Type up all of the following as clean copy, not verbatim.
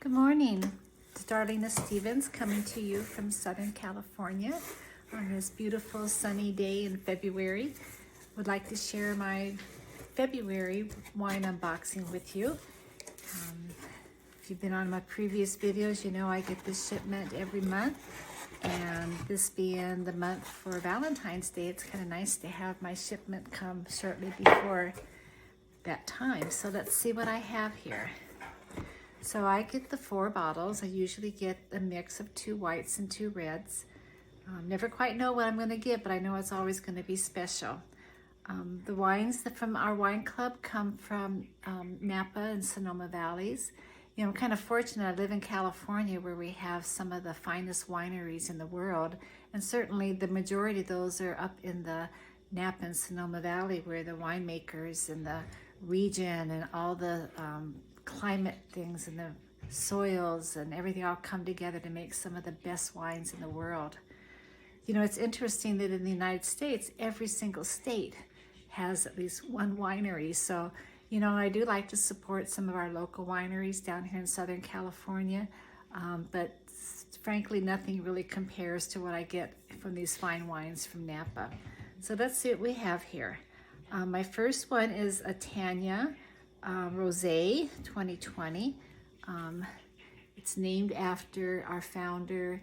Good morning. It's Darlena Stevens coming to you from Southern California on this beautiful sunny day in February. Would like to share my February wine unboxing with you. If you've been on my previous videos, you know I get this shipment every month, and this being the month for Valentine's Day, it's kind of nice to have my shipment come shortly before that time. So let's see what I have here. So I get the 4 bottles. I usually get a mix of 2 whites and 2 reds. Never quite know what I'm going to get, but I know it's always going to be special. The wines from our wine club come from Napa and Sonoma Valleys. You know, I'm kind of fortunate. I live in California where we have some of the finest wineries in the world, and certainly the majority of those are up in the Napa and Sonoma Valley, where the winemakers and the region and all the climate things and the soils and everything all come together to make some of the best wines in the world. You know, it's interesting that in the United States, every single state has at least one winery. So, you know, I do like to support some of our local wineries down here in Southern California, but frankly, nothing really compares to what I get from these fine wines from Napa. So let's see what we have here. My first one is a Tanya Rosé 2020. It's named after our founder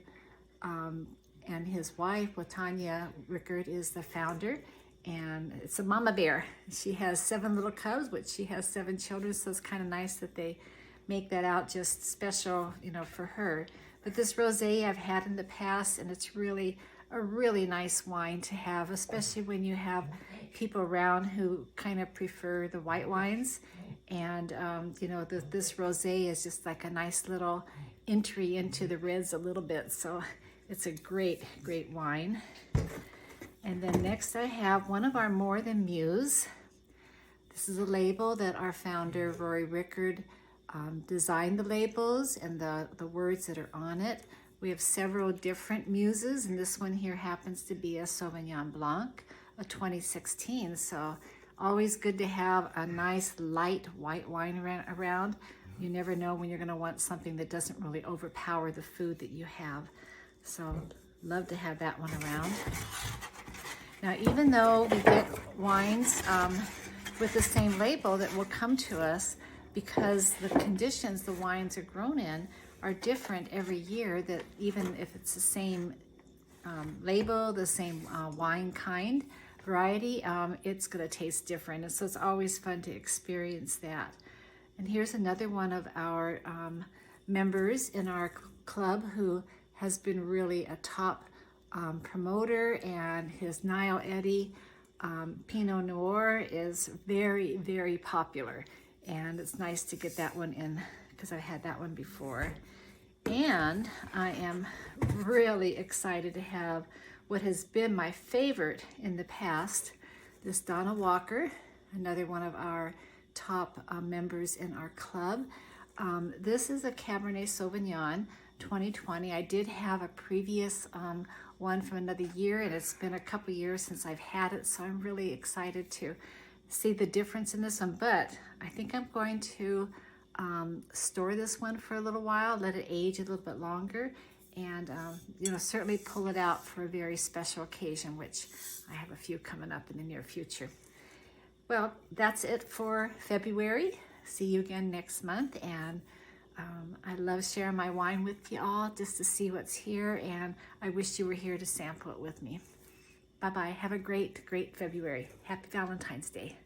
and his wife. Tanya Rickard is the founder, and it's a mama bear. She has 7 little cubs, but she has 7 children, so it's kind of nice that they make that out just special, you know, for her. But this rosé I've had in the past, and it's really a really nice wine to have, especially when you have people around who kind of prefer the white wines. And you know, this rosé is just like a nice little entry into the reds a little bit. So it's a great wine. And then next I have one of our More Than Muse. This is a label that our founder, Rory Rickard, designed the labels and the words that are on it. We have several different muses, and this one here happens to be a Sauvignon Blanc, a 2016. So always good to have a nice light white wine around. You never know when you're going to want something that doesn't really overpower the food that you have. So love to have that one around. Now, even though we get wines with the same label that will come to us, because the conditions the wines are grown in are different every year, that even if it's the same label, the same wine kind, variety, it's going to taste different. And so it's always fun to experience that. And here's another one of our members in our club who has been really a top promoter, and his Niall Eddy Pinot Noir is very popular. And it's nice to get that one in because I've had that one before. And I am really excited to have what has been my favorite in the past, this Donna Walker, another one of our top members in our club. This is a Cabernet Sauvignon 2020. I did have a previous one from another year, and it's been a couple years since I've had it, so I'm really excited to see the difference in this one. But I think I'm going to store this one for a little while, let it age a little bit longer, and you know, certainly pull it out for a very special occasion, which I have a few coming up in the near future. Well, that's it for February. See you again next month, and I love sharing my wine with you all just to see what's here, and I wish you were here to sample it with me. Bye-bye. Have a great February. Happy Valentine's Day.